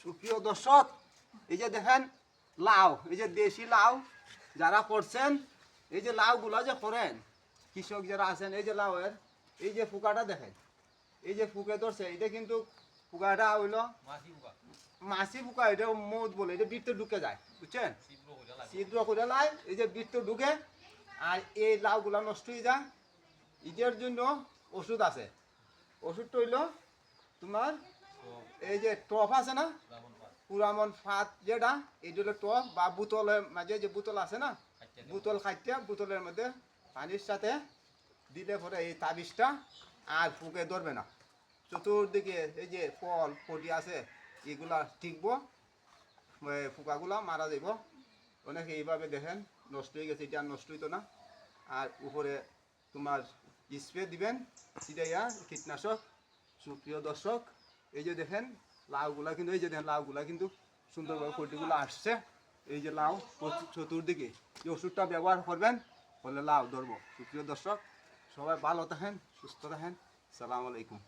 সুপ্রিয় দর্শক, এই যে দেখেন লাউ, এই যে দেশি লাউ যারা করছেন, এই যে লাউগুলো যে করেন কৃষক যারা আছেন, এই যে লাউয়ের এই যে ফুকাটা দেখেন, এই যে ফুকে ধরছে, এটা কিন্তু ফুকাটা হইলো মাছি ফুকা, এটা মৌত বলে, এটা বৃত্ত ঢুকে যায়, বুঝছেন? ছিদ্র করে লাই, এই যে বৃত্ত ঢুকে, আর এই লাউগুলা নষ্ট হয়ে যায়। এটার জন্য ওষুধ আছে। ওষুধটা হইলো তোমার এই যে টপ আছে না, পুরামন ফাত যেটা, এই হলো টপ বা বোতলের মাঝে যে বোতল আছে না, বোতল খাইতে বোতলের মধ্যে পানির সাথে দিলে পরে এই তাবিজটা আর ফুকে ধরবে না। চতুর্দিকে এই যে ফল ফটি আছে এগুলা ঠিকবো, পোকাগুলা মারা যাব। অনেকে এইভাবে দেখেন নষ্ট হয়ে গেছে, এটা আর নষ্ট হইতো না। আর উপরে তোমার স্প্রে দিবেন সিটাইয়া কীটনাশক। সুপ্রিয় দর্শক, এই যে দেখেন লাউগুলা কিন্তু, এই যে দেখেন লাউগুলা কিন্তু সুন্দরভাবে ফটিগুলো আসছে। এই যে লাউ চতুর্দিকে এই ওষুধটা ব্যবহার করবেন, বলে লাউ ধরবো। সুপ্রিয় দর্শক, সবাই ভালো থাকেন, সুস্থ থাকেন। সালাম আলাইকুম।